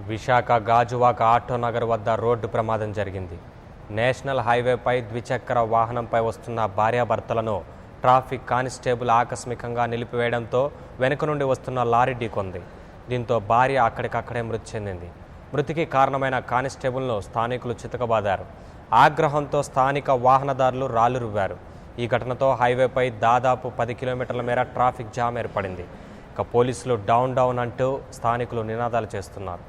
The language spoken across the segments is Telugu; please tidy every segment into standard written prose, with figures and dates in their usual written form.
విశాఖ గాజువాక ఆటోనగర్ వద్ద రోడ్డు ప్రమాదం జరిగింది. నేషనల్ హైవేపై ద్విచక్ర వాహనంపై వస్తున్న భార్యాభర్తలను ట్రాఫిక్ కానిస్టేబుల్ ఆకస్మికంగా నిలిపివేయడంతో వెనుక నుండి వస్తున్న లారీ ఢీకొంది. దీంతో భార్య అక్కడికక్కడే మృతి చెందింది. మృతికి కారణమైన కానిస్టేబుల్ను స్థానికులు చితకబాదారు. ఆగ్రహంతో స్థానిక వాహనదారులు రాళ్లు రువ్వారు. ఈ ఘటనతో హైవేపై దాదాపు 10 కిలోమీటర్ల మేర ట్రాఫిక్ జామ్ ఏర్పడింది. ఇక పోలీసులు డౌన్ డౌన్ అంటూ స్థానికులు నినాదాలు చేస్తున్నారు.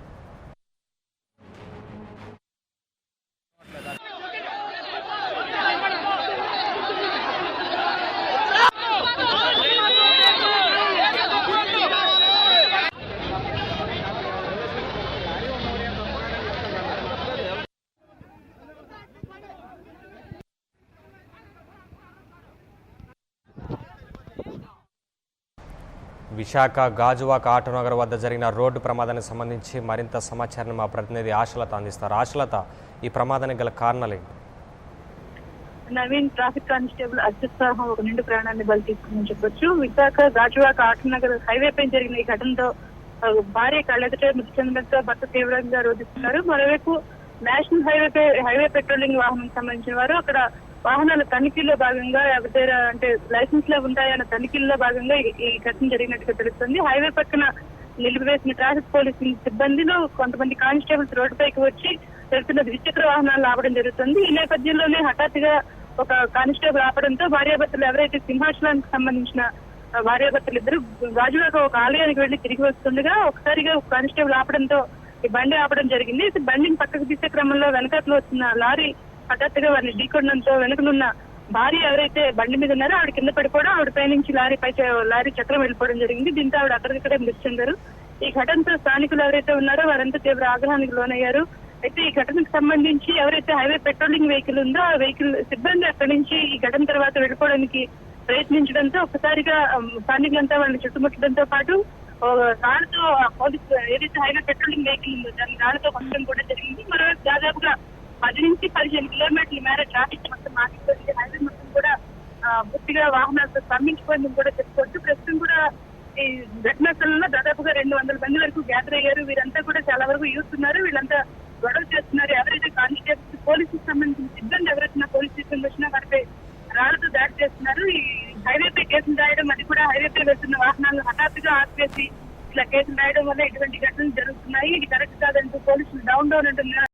విశాఖ గాజువాక ఆటోనగర్ వద్ద జరిగిన రోడ్డు ప్రమాదానికి సంబంధించి మరింత సమాచారాన్ని మా ప్రతినిధి ఆశలత అందిస్తారు. ఆశలత, ఈ ప్రమాదానికి గల కారణాలు ఏంటి? నవీన్, ట్రాఫిక్ కానిస్టేబుల్ అత్యుత్సాహం ఒక నిండు ప్రాణాన్ని బలి తీసుకుందని చెప్పొచ్చు. విశాఖ గాజువాక ఆటోనగర్ హైవేపై జరిగిన ఈ ఘటనతో భార్య కళ్ళెదుటే మృతి చెందడంతో భర్త తీవ్రంగా రోధిస్తున్నారు. మరోవైపు నేషనల్ హైవే పెట్రోలింగ్ వాహనం సంబంధించిన వారు అక్కడ వాహనాల తనిఖీల్లో భాగంగా అంటే లైసెన్స్ లో ఉంటాయన్న తనిఖీల్లో భాగంగా ఈ ఘటన జరిగినట్టుగా తెలుస్తుంది. హైవే పక్కన నిలిపివేసిన ట్రాఫిక్ పోలీసింగ్ సిబ్బందిలో కొంతమంది కానిస్టేబుల్స్ రోడ్డుపైకి వచ్చి వెళ్తున్న ద్విచక్ర వాహనాలు ఆపడం జరుగుతుంది. ఈ నేపథ్యంలోనే హఠాత్తుగా ఒక కానిస్టేబుల్ ఆపడంతో భార్యాభర్తలు ఎవరైతే సింహాచలానికి సంబంధించిన భార్యాభర్తలు ఇద్దరు గాజువాక ఒక ఆలయానికి వెళ్లి తిరిగి వస్తుండగా ఒకసారిగా కానిస్టేబుల్ ఆపడంతో ఈ బండి ఆపడం జరిగింది. బండిని పక్కకు తీసే క్రమంలో వెనకాతలో వచ్చిన లారీ హఠాత్తుగా వారిని ఢీకొనడంతో వెనుకనున్న భార్య ఎవరైతే బండి మీద ఉన్నారో ఆవిడ కింద పడిపోవడం, ఆవిడ పైనుంచి లారీ చక్రం వెళ్ళిపోవడం జరిగింది. దీంతో ఆవిడ అక్కడికక్కడే మృతి చెందారు. ఈ ఘటనతో స్థానికులు ఎవరైతే ఉన్నారో వారంతా తీవ్ర ఆగ్రహానికి లోనయ్యారు. అయితే ఈ ఘటనకు సంబంధించి ఎవరైతే హైవే పెట్రోలింగ్ వెహికల్ ఉందో ఆ వెహికల్ సిబ్బంది అక్కడి నుంచి ఈ ఘటన తర్వాత వెళ్ళిపోవడానికి ప్రయత్నించడంతో ఒక్కసారిగా స్థానికులంతా వాళ్ళని చుట్టుముట్టడంతో పాటు రాళ్లతో పోలీసు ఏదైతే హైవే పెట్రోలింగ్ వెహికల్ ఉందో దాన్ని రాళ్లతో కొట్టడం కూడా జరిగింది. మరోవైపు దాదాపుగా 10 నుంచి 15 కిలోమీటర్ల మేర ట్రాఫిక్ మొత్తం ఆగిపోయింది. హైవే మొత్తం కూడా పూర్తిగా వాహనాలతో స్తంభించిపోయిందని కూడా చెప్పుకోవచ్చు. ప్రస్తుతం కూడా ఈ ఘటనా స్థలంలో దాదాపుగా 200 మంది వరకు గ్యాదర్ అయ్యారు. వీరంతా కూడా చాలా వరకు యూత్ ఉన్నారు. వీళ్ళంతా గొడవ చేస్తున్నారు. ఎవరైతే కానిస్టేబుల్స్ పోలీసుకు సంబంధించిన సిబ్బంది ఎవరైతే పోలీస్ స్టేషన్ వచ్చినా వారిపై రాళ్లతో దాడి చేస్తున్నారు. ఈ హైవేపై కేసులు రాయడం, అది కూడా హైవేపై వెళ్తున్న వాహనాలను హఠాత్తుగా ఆపివేసి ఇలా కేసులు రాయడం వల్ల ఇటువంటి ఘటనలు జరుగుతున్నాయి. ఇది కరెక్ట్ కాదంటూ పోలీసులు డౌన్ అంటున్నారు.